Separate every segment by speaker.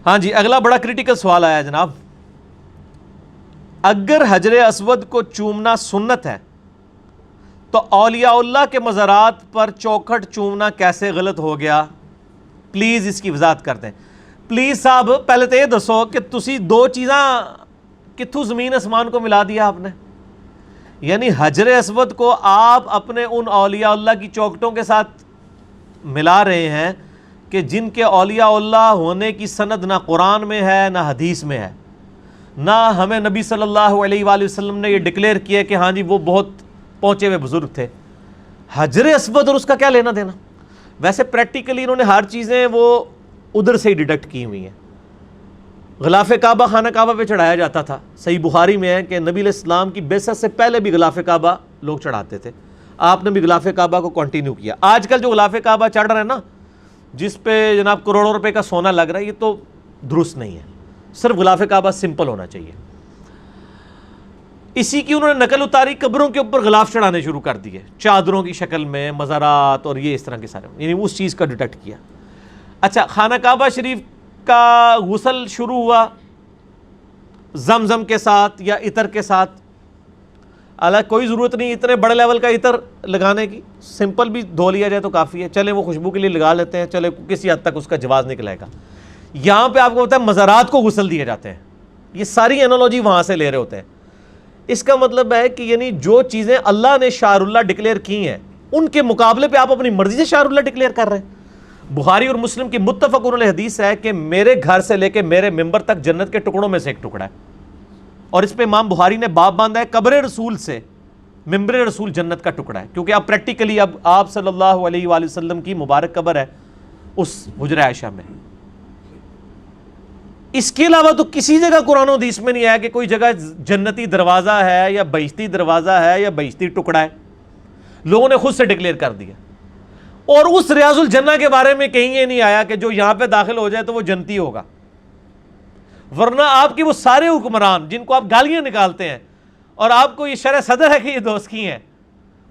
Speaker 1: ہاں جی، اگلا بڑا کریٹیکل سوال آیا جناب، اگر حجر اسود کو چومنا سنت ہے تو اولیاء اللہ کے مزارات پر چوکھٹ چومنا کیسے غلط ہو گیا؟ پلیز اس کی وضاحت کر دیں۔ پلیز صاحب پہلے تو یہ دسو کہ تسی دو چیزاں کتھوں زمین اسمان کو ملا دیا آپ نے؟ یعنی حجر اسود کو آپ اپنے ان اولیاء اللہ کی چوکھٹوں کے ساتھ ملا رہے ہیں کہ جن کے اولیاء اللہ ہونے کی سند نہ قرآن میں ہے نہ حدیث میں ہے، نہ ہمیں نبی صلی اللہ علیہ وآلہ وسلم نے یہ ڈکلیئر کیا کہ ہاں جی وہ بہت پہنچے ہوئے بزرگ تھے۔ حجر اسود اور اس کا کیا لینا دینا؟ ویسے پریکٹیکلی انہوں نے ہر چیزیں وہ ادھر سے ہی ڈیڈکٹ کی ہوئی ہیں۔ غلاف کعبہ خانہ کعبہ پہ چڑھایا جاتا تھا، صحیح بخاری میں ہے کہ نبی علیہ السلام کی بعثت سے پہلے بھی غلاف کعبہ لوگ چڑھاتے تھے، آپ نے بھی غلاف کعبہ کو کنٹینیو کیا۔ آج کل جو غلاف کعبہ چڑھ رہا ہے نا، جس پہ جناب کروڑوں روپے کا سونا لگ رہا ہے، یہ تو درست نہیں ہے۔ صرف غلاف کعبہ سمپل ہونا چاہیے۔ اسی کی انہوں نے نقل اتاری، قبروں کے اوپر غلاف چڑھانے شروع کر دیے چادروں کی شکل میں، مزارات اور یہ اس طرح کے سارے، یعنی اس چیز کا ڈیٹیکٹ کیا۔ اچھا، خانہ کعبہ شریف کا غسل شروع ہوا زمزم کے ساتھ یا عطر کے ساتھ، الگ کوئی ضرورت نہیں اتنے بڑے لیول کا عطر لگانے کی، سمپل بھی دھو لیا جائے تو کافی ہے، چلے وہ خوشبو کے لیے لگا لیتے ہیں، چلے کسی حد تک اس کا جواز نکلے گا۔ یہاں پہ آپ کو پتا ہے مزارات کو غسل دیے جاتے ہیں، یہ ساری انالوجی وہاں سے لے رہے ہوتے ہیں۔ اس کا مطلب ہے کہ یعنی جو چیزیں اللہ نے شعر اللہ ڈکلیئر کی ہیں ان کے مقابلے پہ آپ اپنی مرضی سے شعر اللہ ڈکلیئر کر رہے ہیں۔ بخاری اور مسلم کی متفق علیہ حدیث ہے کہ میرے گھر سے لے کے میرے ممبر تک جنت کے ٹکڑوں میں سے ایک ٹکڑا ہے، اور اس پہ امام بخاری نے باب باندھا ہے قبر رسول سے ممبر رسول جنت کا ٹکڑا ہے، کیونکہ اب پریکٹیکلی اب آپ صلی اللہ علیہ وآلہ وسلم کی مبارک قبر ہے اس حجرہ عائشہ میں۔ اس کے علاوہ تو کسی جگہ قرآن و حدیث میں نہیں آیا کہ کوئی جگہ جنتی دروازہ ہے یا بہشتی دروازہ ہے یا بہشتی ٹکڑا ہے، لوگوں نے خود سے ڈکلیئر کر دیا۔ اور اس ریاض الجنہ کے بارے میں کہیں یہ نہیں آیا کہ جو یہاں پہ داخل ہو جائے تو وہ جنتی ہوگا، ورنہ آپ کی وہ سارے حکمران جن کو آپ گالیاں نکالتے ہیں اور آپ کو یہ شرح صدر ہے کہ یہ دوست کی ہیں،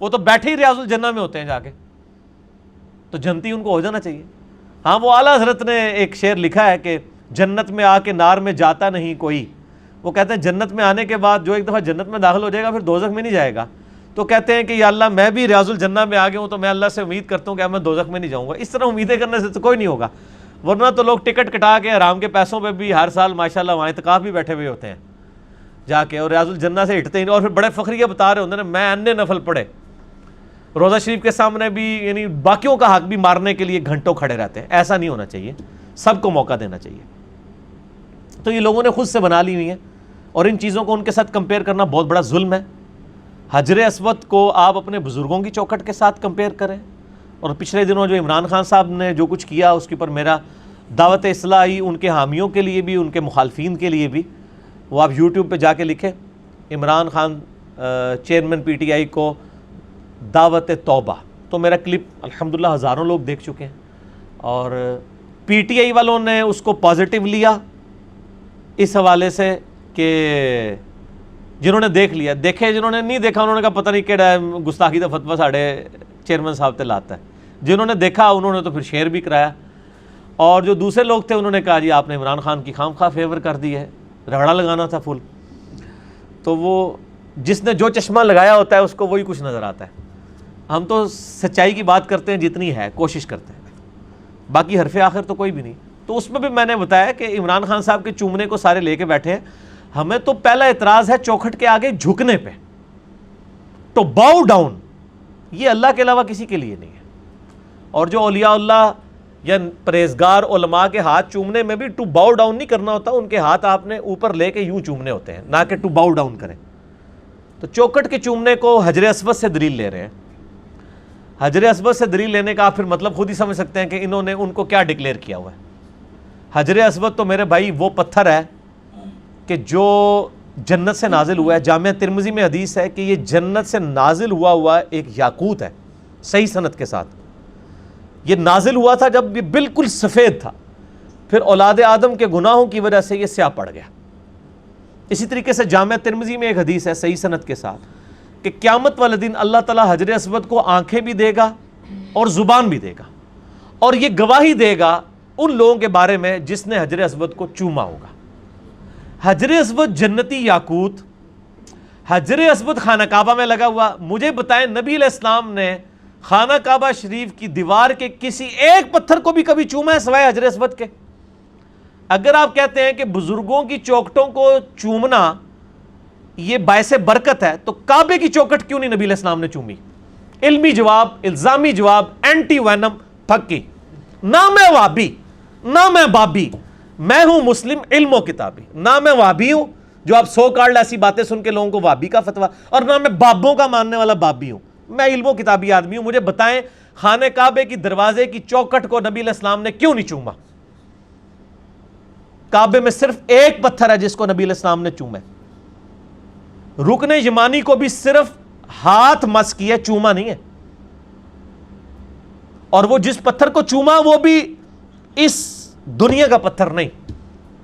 Speaker 1: وہ تو بیٹھے ہی ریاض الجنہ میں ہوتے ہیں جا کے، تو جنتی ان کو ہو جانا چاہیے۔ ہاں، وہ اعلیٰ حضرت نے ایک شعر لکھا ہے کہ جنت میں آ کے نار میں جاتا نہیں کوئی، وہ کہتے ہیں جنت میں آنے کے بعد جو ایک دفعہ جنت میں داخل ہو جائے گا پھر دوزخ میں نہیں جائے گا، تو کہتے ہیں کہ یا اللہ میں بھی ریاض الجنہ میں آ گیا ہوں تو میں اللہ سے امید کرتا ہوں کہ میں دوزخ میں نہیں جاؤں گا۔ اس طرح امیدیں کرنے سے تو کوئی نہیں ہوگا، ورنہ تو لوگ ٹکٹ کٹا کے حرام کے پیسوں پہ بھی ہر سال ماشاءاللہ وہاں اعتکاف بھی بیٹھے ہوئے ہوتے ہیں جا کے، اور ریاض الجنہ سے ہٹتے ہی نہیں، اور پھر بڑے فخریہ بتا رہے ہوتے ہیں میں انے نفل پڑھے، روزہ شریف کے سامنے بھی یعنی باقیوں کا حق بھی مارنے کے لیے گھنٹوں کھڑے رہتے ہیں۔ ایسا نہیں ہونا چاہیے، سب کو موقع دینا چاہیے۔ تو یہ لوگوں نے خود سے بنا لی ہوئی ہیں، اور ان چیزوں کو ان کے ساتھ کمپیئر کرنا بہت بڑا ظلم ہے۔ حجر اسود کو آپ اپنے بزرگوں کی چوکھٹ کے ساتھ کمپیئر کریں، اور پچھلے دنوں جو عمران خان صاحب نے جو کچھ کیا اس کے اوپر میرا دعوت اصلاحی ان کے حامیوں کے لیے بھی ان کے مخالفین کے لیے بھی، وہ آپ یوٹیوب پہ جا کے لکھیں Imran Khan chairman P T I کو دعوت توبہ، تو میرا کلپ الحمدللہ ہزاروں لوگ دیکھ چکے ہیں، اور پی ٹی آئی والوں نے اس کو پازیٹیو لیا اس حوالے سے کہ جنہوں نے دیکھ لیا دیکھے، جنہوں نے نہیں دیکھا انہوں نے کہا پتہ نہیں کیڑا ہے گستاخی دا فتویٰ ساڑھے چیئرمین صاحب تے لاتا ہے، جنہوں نے دیکھا انہوں نے تو پھر شیئر بھی کرایا، اور جو دوسرے لوگ تھے انہوں نے کہا جی آپ نے عمران خان کی خام خواہ فیور کر دی ہے، رگڑا لگانا تھا فل۔ تو وہ جس نے جو چشمہ لگایا ہوتا ہے اس کو وہی کچھ نظر آتا ہے۔ ہم تو سچائی کی بات کرتے ہیں جتنی ہے، کوشش کرتے ہیں، باقی حرف آخر تو کوئی بھی نہیں۔ تو اس میں بھی میں نے بتایا کہ عمران خان صاحب کے چومنے کو سارے لے کے بیٹھے ہیں، ہمیں تو پہلا اعتراض ہے چوکھٹ کے آگے جھکنے پہ، تو باؤ ڈاؤن یہ اللہ کے علاوہ کسی کے لیے نہیں ہے، اور جو اولیاء اللہ یا پرہیزگار علماء کے ہاتھ چومنے میں بھی ٹو باؤ ڈاؤن نہیں کرنا ہوتا، ان کے ہاتھ آپ نے اوپر لے کے یوں چومنے ہوتے ہیں، نہ کہ ٹو باؤ ڈاؤن کریں۔ تو چوکھٹ کے چومنے کو حجر اسود سے دلیل لے رہے ہیں۔ حجر اسود سے دلیل لینے کا آپ پھر مطلب خود ہی سمجھ سکتے ہیں کہ انہوں نے ان کو کیا ڈکلیئر کیا ہوا ہے۔ حجر اسود تو میرے بھائی وہ پتھر ہے کہ جو جنت سے نازل ہوا ہے، جامعہ ترمذی میں حدیث ہے کہ یہ جنت سے نازل ہوا ایک یاقوت ہے، صحیح سند کے ساتھ۔ یہ نازل ہوا تھا جب یہ بالکل سفید تھا، پھر اولاد آدم کے گناہوں کی وجہ سے یہ سیاہ پڑ گیا۔ اسی طریقے سے جامعہ ترمذی میں ایک حدیث ہے صحیح سند کے ساتھ کہ قیامت والے دن اللہ تعالیٰ حجر اسود کو آنکھیں بھی دے گا اور زبان بھی دے گا، اور یہ گواہی دے گا ان لوگوں کے بارے میں جس نے حجر اسود کو چوما ہوگا. حجر اسود جنتی یاقوت، حجر اسود خانہ کعبہ میں لگا ہوا. مجھے بتائیں نبی علیہ السلام نے خانہ کعبہ شریف کی دیوار کے کسی ایک پتھر کو بھی کبھی چوما ہے سوائے حجر اسود کے؟ اگر آپ کہتے ہیں کہ بزرگوں کی چوکٹوں کو چومنا یہ باعث برکت ہے تو کعبے کی چوکٹ کیوں نہیں نبی علیہ السلام نے چومی؟ علمی جواب، الزامی جواب، اینٹی وینم پھکی. نہ میں وابی نہ میں بابی، میں ہوں مسلم علم و کتابی. نہ میں وابی ہوں جو آپ سو کارڈ ایسی باتیں سن کے لوگوں کو وابی کا فتویٰ، اور نہ میں بابوں کا ماننے والا بابی ہوں. میں علم و کتابی آدمی ہوں. مجھے بتائیں خانہ کعبے کی دروازے کی چوکٹ کو نبی علیہ السلام نے کیوں نہیں چوما؟ کعبے میں صرف ایک پتھر ہے جس کو نبی علیہ السلام نے چوما. رکن یمانی کو بھی صرف ہاتھ مس کیا، چوما نہیں ہے. اور وہ جس پتھر کو چوما وہ بھی اس دنیا کا پتھر نہیں،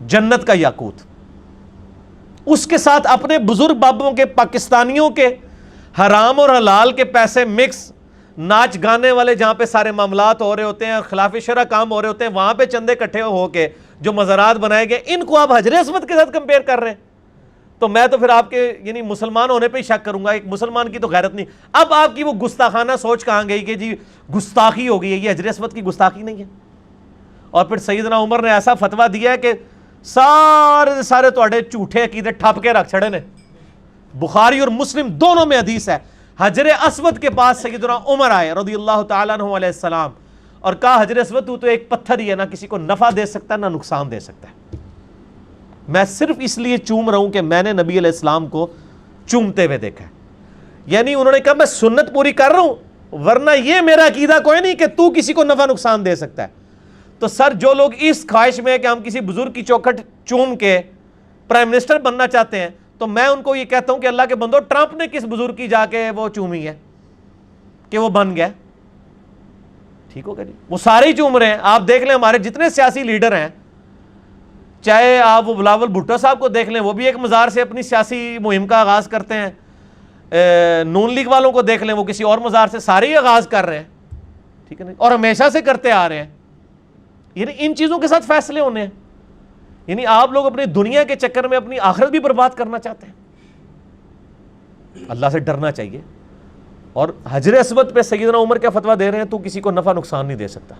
Speaker 1: جنت کا یاقوت. اس کے ساتھ اپنے بزرگ بابوں کے، پاکستانیوں کے حرام اور حلال کے پیسے مکس، ناچ گانے والے جہاں پہ سارے معاملات ہو رہے ہوتے ہیں، خلاف شرع کام ہو رہے ہوتے ہیں، وہاں پہ چندے اکٹھے ہو کے جو مزارات بنائے گئے، ان کو آپ حجر اسود کے ساتھ کمپیئر کر رہے ہیں. تو میں تو پھر آپ کے یعنی مسلمان ہونے پہ ہی شک کروں گا. ایک مسلمان کی تو غیرت نہیں. اب آپ کی وہ گستاخانہ سوچ کہاں گئی کہ جی گستاخی ہو گئی ہے؟ یہ حجر اسود کی گستاخی نہیں ہے. اور پھر سیدنا عمر نے ایسا فتویٰ دیا ہے کہ سارے تواڈے جھوٹے عقیدے ٹھپ کے رکھ چھڑے نے. بخاری اور مسلم دونوں میں حدیث ہے، حجر اسود کے پاس سیدنا عمر آئے رضی اللہ تعالیٰ عنہ علیہ السلام اور کہا حجر اسود تو ایک پتھر ہی ہے، نہ کسی کو نفع دے سکتا ہے نہ نقصان دے سکتا ہے. میں صرف اس لیے چوم رہا ہوں کہ میں نے نبی علیہ السلام کو چومتے ہوئے دیکھا ہے. یعنی انہوں نے کہا میں سنت پوری کر رہا ہوں، ورنہ یہ میرا عقیدہ کوئی نہیں کہ تو کسی کو نفع نقصان دے سکتا ہے. تو سر جو لوگ اس خواہش میں ہے کہ ہم کسی بزرگ کی چوکھٹ چوم کے پرائم منسٹر بننا چاہتے ہیں، تو میں ان کو یہ کہتا ہوں کہ اللہ کے بندو، ٹرمپ نے کس بزرگ کی جا کے وہ چومی ہے کہ وہ بن گیا؟ ٹھیک ہوگا جی، وہ سارے ہی چوم رہے ہیں. آپ دیکھ لیں ہمارے جتنے سیاسی لیڈر ہیں، چاہے آپ وہ بلاول بھٹو صاحب کو دیکھ لیں، وہ بھی ایک مزار سے اپنی سیاسی مہم کا آغاز کرتے ہیں. نون لیگ والوں کو دیکھ لیں، وہ کسی اور مزار سے، سارے ہی آغاز کر رہے ہیں. ٹھیک ہے نا، اور ہمیشہ سے کرتے آ رہے ہیں. یعنی ان چیزوں کے ساتھ فیصلے ہونے ہیں. یعنی آپ لوگ اپنی دنیا کے چکر میں اپنی آخرت بھی برباد کرنا چاہتے ہیں. اللہ سے ڈرنا چاہیے. اور حجر اسود پہ سیدنا عمر کیا فتویٰ دے رہے ہیں؟ تو کسی کو نفع نقصان نہیں دے سکتا.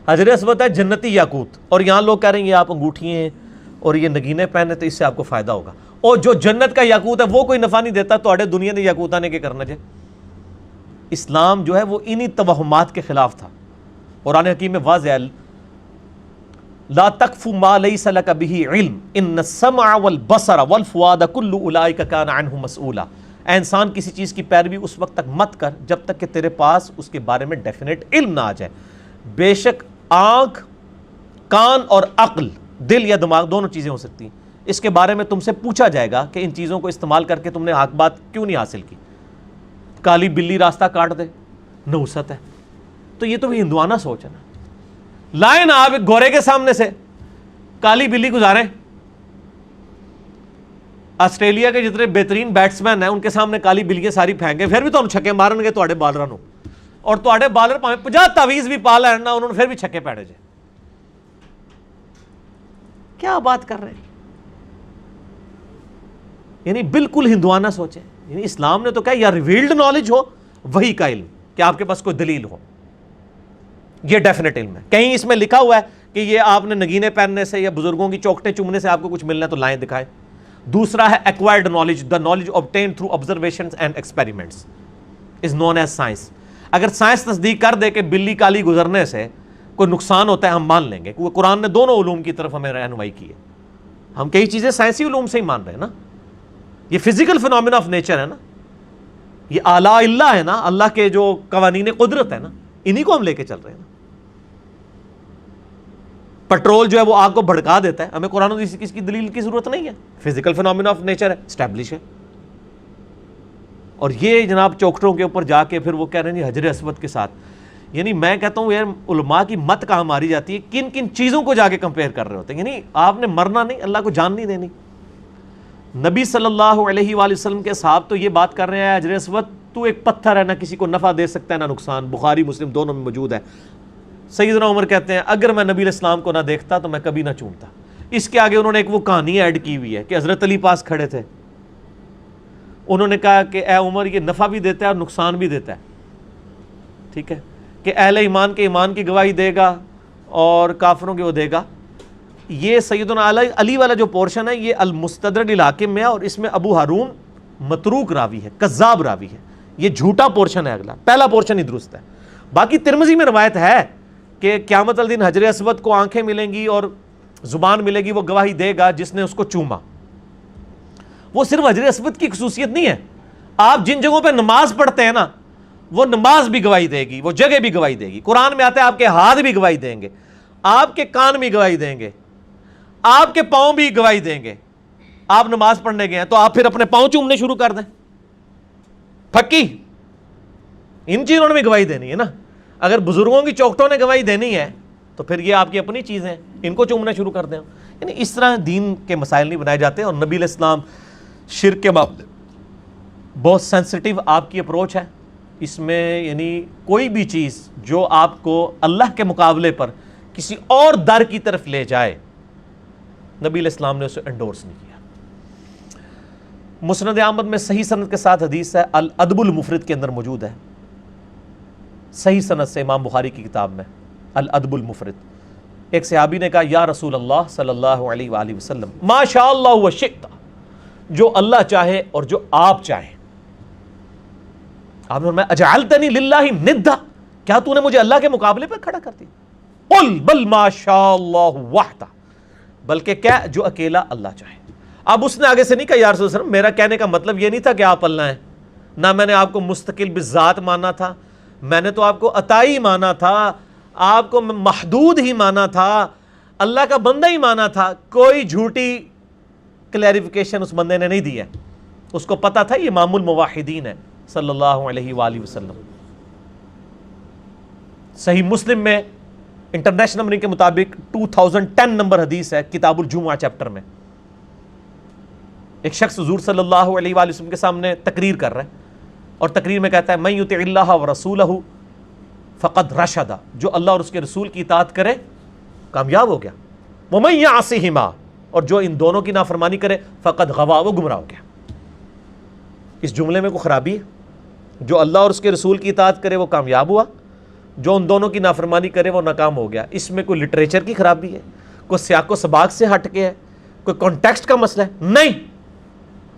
Speaker 1: حجر اسود ہے جنتی یاقوت. اور یہاں لوگ کہہ رہے ہیں یہ آپ انگوٹھی ہیں اور یہ نگینے پہنے تو اس سے آپ کو فائدہ ہوگا. اور جو جنت کا یاقوت ہے وہ کوئی نفع نہیں دیتا، تو دنیا نے یاقوت نے کیا کرنا چاہیے؟ اسلام جو ہے وہ انہی توہمات کے خلاف تھا. قرآن حکیم میں واضح ہے، لا تقف ما لیس لک بہ علم ان السمع والبصر والفؤاد کل اولئک کان عنہ مسئولا. اے انسان کسی چیز کی پیروی اس وقت تک مت کر جب تک کہ تیرے پاس اس کے بارے میں ڈیفینیٹ علم نہ آ جائے. بے شک آنکھ، کان اور عقل، دل یا دماغ دونوں چیزیں ہو سکتی ہیں. اس کے بارے میں تم سے پوچھا جائے گا کہ ان چیزوں کو استعمال کر کے تم نے حق بات کیوں نہیں حاصل کی. کالی بلی راستہ کاٹ دے، نحوست ہے. تو یہ تو بھی ہندوانہ سوچ ہے نا. لائیں نا آپ ایک گورے کے سامنے سے کالی بلی گزاریں. آسٹریلیا کے جتنے بہترین بیٹسمین ہیں ان کے سامنے کالی بلیاں ساری پھینکیں، پھر بھی تو چھکے مارن گے تواڈے بالراں نوں. اور تواڈے بالر پاویں 50 تعویذ بھی پا لین نا، انہوں نے پھر بھی چھکے پیڑے جے. کیا بات کر رہے ہیں؟ یعنی بالکل ہندوانہ سوچے. یعنی اسلام نے تو کہا یا ریویلڈ نالج ہو، وہی کا علم، کہ آپ کے پاس کوئی دلیل ہو، یہ ڈیفینیٹ علم ہے. کہیں اس میں لکھا ہوا ہے کہ یہ آپ نے نگینے پہننے سے یا بزرگوں کی چوکٹیں چومنے سے آپ کو کچھ ملنا ہے تو لائیں دکھائے. دوسرا ہے acquired knowledge, the knowledge obtained through observations and experiments is known as science. اگر سائنس تصدیق کر دے کہ بلی کالی گزرنے سے کوئی نقصان ہوتا ہے ہم مان لیں گے، کیونکہ قرآن نے دونوں علوم کی طرف ہمیں رہنمائی کی ہے. ہم کئی چیزیں سائنسی علوم سے ہی مان رہے ہیں نا. یہ فزیکل فنومینا آف نیچر ہے نا، یہ آلاء اللہ ہے نا، اللہ کے جو قوانین قدرت ہے نا، انہی کو ہم لے کے چل رہے ہیں نا. پٹرول جو ہے وہ آگ کو بھڑکا دیتا ہے، ہمیں قرآن و حدیث کی دلیل کی ضرورت نہیں ہے. فزیکل فنومینا آف نیچر ہے، اسٹیبلش ہے. اور یہ جناب چوکٹوں کے اوپر جا کے پھر وہ کہہ رہے ہیں حجر اسود کے ساتھ. یعنی میں کہتا ہوں یار علماء کی مت کہاں ماری جاتی ہے، کن کن چیزوں کو جا کے کمپیئر کر رہے ہوتے ہیں. یعنی آپ نے مرنا نہیں، اللہ کو جان نہیں دینی. نبی صلی اللہ علیہ وآلہ وسلم کے صحاب تو یہ بات کر رہے ہیں حجر اسود تو ایک پتھر ہے، نہ کسی کو نفع دے سکتا ہے نہ نقصان. بخاری مسلم دونوں میں موجود ہے. سیدنا عمر کہتے ہیں اگر میں نبی علیہ السلام کو نہ دیکھتا تو میں کبھی نہ چومتا. اس کے آگے انہوں نے ایک وہ کہانی ایڈ کی ہوئی ہے کہ حضرت علی پاس کھڑے تھے, انہوں نے کہا کہ اے عمر یہ نفع بھی دیتا ہے اور نقصان بھی دیتا ہے, ٹھیک ہے, کہ اہل ایمان کے ایمان کی گواہی دے گا اور کافروں کی وہ دے گا. یہ سیدنا علی والا جو پورشن ہے یہ المستدرک الحاکم میں ہے, اور اس میں ابو ہارون متروک راوی ہے, کذاب راوی ہے, یہ جھوٹا پورشن ہے. اگلا پہلا پورشن ہی درست ہے. باقی ترمذی میں روایت ہے کہ قیامت الدین حجر اسود کو آنکھیں ملیں گی اور زبان ملے گی, وہ گواہی دے گا جس نے اس کو چوما. وہ صرف حجر اسود کی خصوصیت نہیں ہے, آپ جن جگہوں پہ نماز پڑھتے ہیں نا وہ نماز بھی گواہی دے گی, وہ جگہ بھی گواہی دے گی. قرآن میں آتا ہے آپ کے ہاتھ بھی گواہی دیں گے, آپ کے کان بھی گواہی دیں گے, آپ کے پاؤں بھی گواہی دیں گے. آپ نماز پڑھنے گئے ہیں تو آپ پھر اپنے پاؤں چومنے شروع کر دیں, پھکی ان چیزوں نے بھی گواہی دینی ہے نا. اگر بزرگوں کی چوکھٹوں نے گواہی دینی ہے تو پھر یہ آپ کی اپنی چیزیں ہیں, ان کو چومنا شروع کر دیں. یعنی اس طرح دین کے مسائل نہیں بنائے جاتے. اور نبی علیہ السلام شرک کے معاملے بہت سینسٹیو آپ کی اپروچ ہے. اس میں یعنی کوئی بھی چیز جو آپ کو اللہ کے مقابلے پر کسی اور در کی طرف لے جائے, نبی علیہ السلام نے اسے انڈورس نہیں کیا. مسند احمد میں صحیح سند کے ساتھ حدیث ہے, الادب المفرد کے اندر موجود ہے, صحیح سند سے امام بخاری کی کتاب میں الادب المفرد. ایک صحابی نے کہا یا رسول اللہ صلی اللہ علیہ وآلہ وسلم ما شاء اللہ وشئت, جو اللہ چاہے اور جو آپ چاہیں. آپ نے فرمایا اجعلتنی للہ ندا, کیا تو نے مجھے اللہ کے مقابلے پر کھڑا کر دیا. قل بل ما شاء اللہ وحدہ, بلکہ کیا جو اکیلا اللہ چاہے. اب اس نے آگے سے نہیں کہا یا رسول اللہ میرا کہنے کا مطلب یہ نہیں تھا کہ آپ اللہ ہیں, نہ میں نے آپ کو مستقل بذات مانا تھا, میں نے تو آپ کو عطائی مانا تھا, آپ کو محدود ہی مانا تھا, اللہ کا بندہ ہی مانا تھا. کوئی جھوٹی کلیریفیکیشن اس بندے نے نہیں دی ہے, اس کو پتا تھا یہ امام الموحدین ہے صلی اللہ علیہ وآلہ وسلم. صحیح مسلم میں انٹرنیشنل نمبرنگ کے مطابق 2010 نمبر حدیث ہے, کتاب الجمعہ چیپٹر میں. ایک شخص حضور صلی اللہ علیہ وآلہ وسلم کے سامنے تقریر کر رہا ہے, اور تقریر میں کہتا ہے من یطع اللہ ورسولہ فقد رشد, جو اللہ اور اس کے رسول کی اطاعت کرے کامیاب ہو گیا. ومن یعصہما, اور جو ان دونوں کی نافرمانی کرے فقد غوا, وہ گمراہ ہو گیا. اس جملے میں کوئی خرابی ہے؟ جو اللہ اور اس کے رسول کی اطاعت کرے وہ کامیاب ہوا, جو ان دونوں کی نافرمانی کرے وہ ناکام ہو گیا. اس میں کوئی لٹریچر کی خرابی ہے, کوئی سیاق و سباق سے ہٹ کے ہے, کوئی کانٹیکسٹ کا مسئلہ ہے؟ نہیں.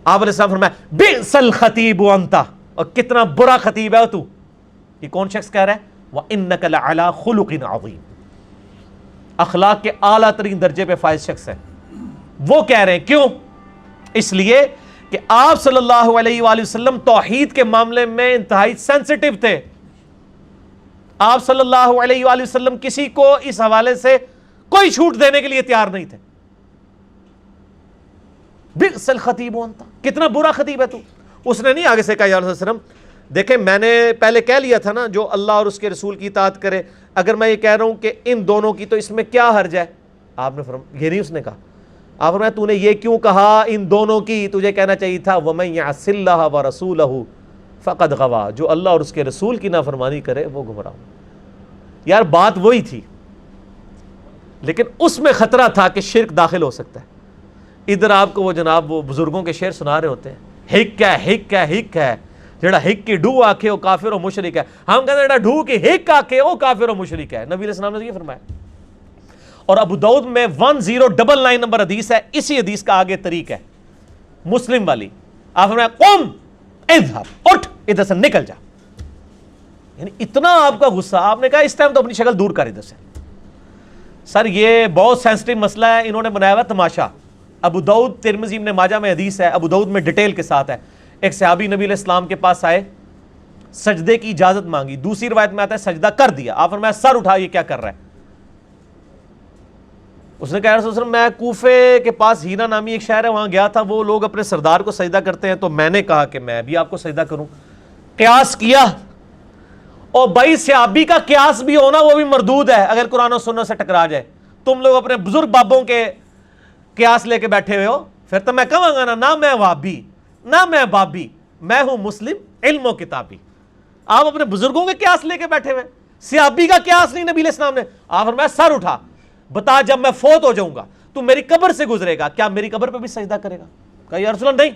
Speaker 1: آپ علیہ السلام فرمایا بئس الخطیب انت, اور کتنا برا خطیب ہے تو. یہ کون شخص کہہ رہا ہے؟ وَإِنَّكَ لَعَلَىٰ خُلُقٍ عَظِيمٍ, اخلاق کے اعلیٰ ترین درجے پہ فائز شخص ہے. وہ کہہ رہے ہیں کیوں؟ اس لیے کہ آپ صلی اللہ علیہ وآلہ وسلم توحید کے معاملے میں انتہائی سینسٹیو تھے. آپ صلی اللہ علیہ وآلہ وسلم کسی کو اس حوالے سے کوئی چھوٹ دینے کے لیے تیار نہیں تھے. بئس الخطیب انت, کتنا برا خطیب ہے تو. اس نے نہیں آگے سے کہا یا رسول اللہ دیکھیں میں نے پہلے کہہ لیا تھا نا جو اللہ اور اس کے رسول کی اطاعت کرے, اگر میں یہ کہہ رہا ہوں کہ ان دونوں کی تو اس میں کیا حرج ہے. آپ نے فرمایا یہ نہیں اس نے کہا, آپ فرمایا تو نے یہ کیوں کہا ان دونوں کی, تجھے کہنا چاہیے تھا وَمَن يَعْصِ اللَّهَ وَرَسُولَهُ فَقَدْ غَوَىٰ, جو اللہ اور اس کے رسول کی نافرمانی کرے وہ گمراہ. یار بات وہی تھی, لیکن اس میں خطرہ تھا کہ شرک داخل ہو سکتا ہے. ادھر آپ کو وہ جناب وہ بزرگوں کے شعر سنا رہے ہوتے ہیں, ہک ہے ہک ہے ہک ہے, جڑا ہک کی ڈو آکھے وہ کافر و مشرک ہے. ہم کہتے ہیں جڑا ڈو کی ہک آکھے وہ کافر و مشرک ہے. نبی علیہ السلام نے یہ فرمایا. اور ابو داؤد میں 1099 نمبر حدیث ہے, اسی حدیث کا آگے طریق ہے مسلم والی. آپ فرمایا قم اذهب, اٹھ ادھر سے نکل جا. یعنی اتنا آپ کا غصہ, آپ نے کہا اس ٹائم تو اپنی شکل دور کر ادھر سے. سر یہ بہت سینسٹیو مسئلہ ہے, انہوں نے بنایا ہوا تماشا. ابو داؤد ترمذی ابن ماجہ میں حدیث ہے, ابو داؤد میں ڈیٹیل کے ساتھ ہے. ایک صحابی نبی علیہ السلام کے پاس آئے, سجدے کی اجازت مانگی. دوسری روایت میں آتا ہے سجدہ کر دیا. آپ فرمایا سر اٹھا, یہ کیا کر رہا ہے؟ اس نے کہا رسول اللہ میں کوفے کے پاس ہیرا نامی ایک شہر ہے, وہاں گیا تھا, وہ لوگ اپنے سردار کو سجدہ کرتے ہیں, تو میں نے کہا کہ میں بھی آپ کو سجدہ کروں. قیاس کیا, اور بھائی صحابی کا قیاس بھی ہونا وہ بھی مردود ہے اگر قرآن و سنت سے ٹکرا جائے. تم لوگ اپنے بزرگ بابوں کے قیاس لے کے بیٹھے ہوئے ہو, پھر تو میں کہوں گا نہ میں وہابی نہ میں بابی, میں ہوں مسلم علم و کتابی. آپ اپنے بزرگوں کے قیاس لے کے بیٹھے ہوئے, صحابی کا قیاس نہیں نبی علیہ السلام نے. آپ فرمایا سر اٹھا, بتا جب میں فوت ہو جاؤں گا تو میری قبر سے گزرے گا, کیا میری قبر پہ بھی سجدہ کرے گا؟ کہا یا رسول اللہ نہیں.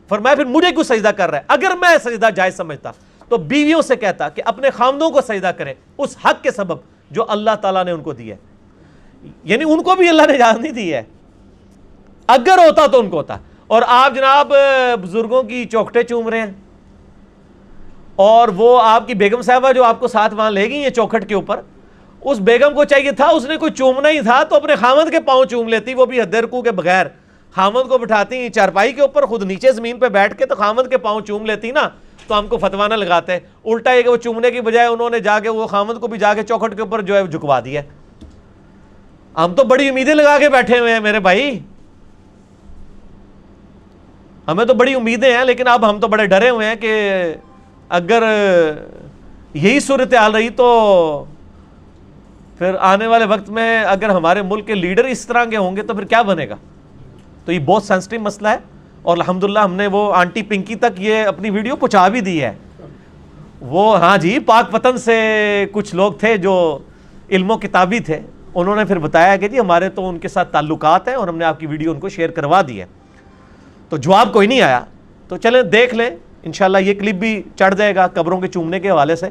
Speaker 1: فرمایا پھر مجھے کیوں سجدہ کر رہا ہے؟ اگر میں سجدہ جائز سمجھتا تو بیویوں سے کہتا کہ اپنے خامدوں کو سجدہ کریں اس حق کے سبب جو اللہ تعالیٰ نے ان کو دیا ہے. یعنی ان کو بھی اللہ نے اجازت نہیں دی ہے, اگر ہوتا تو ان کو ہوتا. اور آپ جناب بزرگوں کی چوکھٹیں چوم رہے ہیں, اور وہ آپ کی بیگم صاحبہ جو آپ کو ساتھ وہاں لے گئی ہیں چوکھٹ کے اوپر, اس بیگم کو چاہیے تھا, اس نے کوئی چومنا ہی تھا تو اپنے خامد کے پاؤں چوم لیتی, وہ بھی حد رکوع کے بغیر. خامد کو بٹھاتی چارپائی کے اوپر, خود نیچے زمین پہ بیٹھ کے, تو خامد کے پاؤں چوم لیتی نا, تو ہم کو فتویٰ نہ لگاتے. الٹا یہ کہ وہ چومنے کی بجائے انہوں نے جا کے وہ خامد کو بھی جا کے چوکھٹ کے اوپر جو ہے جھکوا دیا. ہم تو بڑی امیدیں لگا کے بیٹھے ہوئے ہیں میرے بھائی, ہمیں تو بڑی امیدیں ہیں, لیکن اب ہم تو بڑے ڈرے ہوئے ہیں کہ اگر یہی صورتحال رہی تو پھر آنے والے وقت میں اگر ہمارے ملک کے لیڈر اس طرح کے ہوں گے تو پھر کیا بنے گا. تو یہ بہت سینسٹیو مسئلہ ہے, اور الحمدللہ ہم نے وہ آنٹی پنکی تک یہ اپنی ویڈیو پہنچا بھی دی ہے. وہ ہاں جی پاک وطن سے کچھ لوگ تھے جو علم و کتابی تھے, انہوں نے پھر بتایا کہ جی ہمارے تو ان کے ساتھ تعلقات ہیں اور ہم نے آپ کی ویڈیو ان کو شیئر کروا دی ہے. تو جواب کوئی نہیں آیا, تو چلیں دیکھ لیں, انشاءاللہ یہ کلپ بھی چڑھ جائے گا قبروں کے چومنے کے حوالے سے,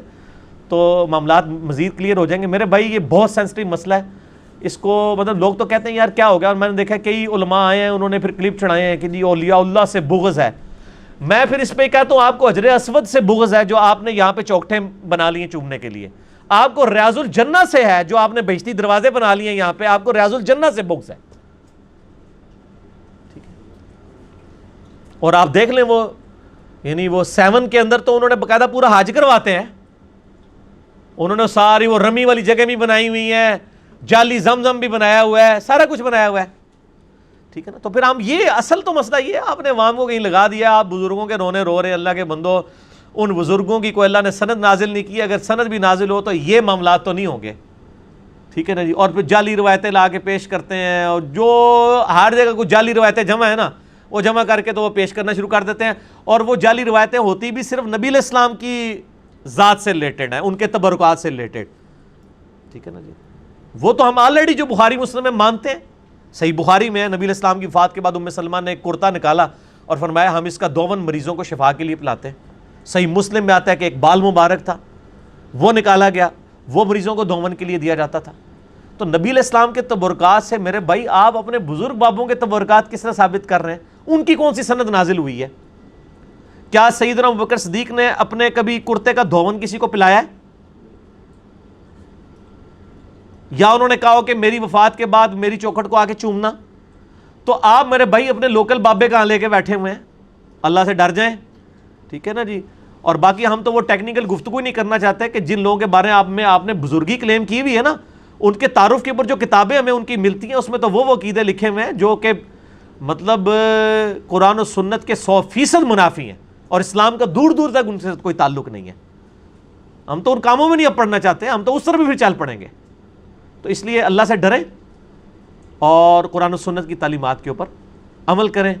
Speaker 1: تو معاملات مزید کلیئر ہو جائیں گے. میرے بھائی یہ بہت سینسٹیو مسئلہ ہے, اس کو مطلب لوگ تو کہتے ہیں یار کیا ہو گیا, اور میں نے دیکھا کئی علماء آئے ہیں انہوں نے پھر کلپ چڑھائے ہیں کہ جی اولیاء اللہ سے بغض ہے. میں پھر اس پہ کہتا ہوں آپ کو حجر اسود سے بغض ہے جو آپ نے یہاں پہ چوکھٹیں بنا لی ہیں چومنے کے لیے, آپ کو ریاض الجنہ سے ہے جو آپ نے بہشتی دروازے بنا لیے ہیں یہاں پہ, آپ کو ریاض الجنہ سے بغض ہے. ٹھیک ہے, اور آپ دیکھ لیں وہ یعنی وہ 7 کے اندر تو انہوں نے باقاعدہ پورا حج کرواتے ہیں, انہوں نے ساری وہ رمی والی جگہ بھی بنائی ہوئی ہیں, جعلی زمزم بھی بنایا ہوا ہے, سارا کچھ بنایا ہوا ہے. ٹھیک ہے نا, تو پھر ہم یہ اصل تو مسئلہ یہ ہے, آپ نے عوام کو کہیں لگا دیا, آپ بزرگوں کے رونے رو رہے ہیں. اللہ کے بندو, ان بزرگوں کی کوئی اللہ نے سند نازل نہیں کی, اگر سند بھی نازل ہو تو یہ معاملات تو نہیں ہوں گے. ٹھیک ہے نا جی, اور پھر جعلی روایتیں لا کے پیش کرتے ہیں, اور جو ہر جگہ کوئی جعلی روایتیں جمع ہے نا وہ جمع کر کے تو وہ پیش کرنا شروع کر دیتے ہیں, اور وہ جعلی روایتیں ہوتی بھی صرف نبی علیہ السلام کی ذات سے ریلیٹڈ ہیں, ان کے تبرکات سے ریلیٹڈ. ٹھیک ہے نا جی, وہ تو ہم آلریڈی جو بخاری مسلم میں مانتے ہیں. صحیح بخاری میں نبی علیہ السلام کی وفات کے بعد ام سلمہ نے ایک کرتا نکالا اور فرمایا ہم اس کا 52 مریضوں کو شفا کے لیے پلاتے ہیں. صحیح مسلم میں آتا ہے کہ ایک بال مبارک تھا, وہ نکالا گیا, وہ مریضوں کو 52 کے لیے دیا جاتا تھا. تو نبی علیہ السلام کے تبرکات سے میرے بھائی آپ اپنے بزرگ بابوں کے تبرکات کس طرح ثابت کر رہے ہیں؟ ان کی کون سی سند نازل ہوئی ہے؟ کیا سیدنا ابوبکر صدیق نے اپنے کبھی کرتے کا 52 کسی کو پلایا ہے؟ یا انہوں نے کہا ہو کہ میری وفات کے بعد میری چوکھٹ کو آ کے چومنا؟ تو آپ میرے بھائی اپنے لوکل بابے کہاں لے کے بیٹھے ہوئے ہیں, اللہ سے ڈر جائیں. ٹھیک ہے نا جی, اور باقی ہم تو وہ ٹیکنیکل گفتگو نہیں کرنا چاہتے کہ جن لوگوں کے بارے میں آپ نے بزرگی کلیم کی ہوئی ہے نا, ان کے تعارف کے اوپر جو کتابیں ہمیں ان کی ملتی ہیں اس میں تو وہ عقیدے لکھے ہوئے ہیں جو کہ مطلب قرآن و سنت کے 100% منافی ہیں, اور اسلام کا دور دور تک ان سے کوئی تعلق نہیں ہے. ہم تو ان کاموں میں نہیں اب پڑھنا چاہتے, ہم تو اس طرح بھی پھر چل پڑیں گے. تو اس لیے اللہ سے ڈریں اور قرآن و سنت کی تعلیمات کے اوپر عمل کریں.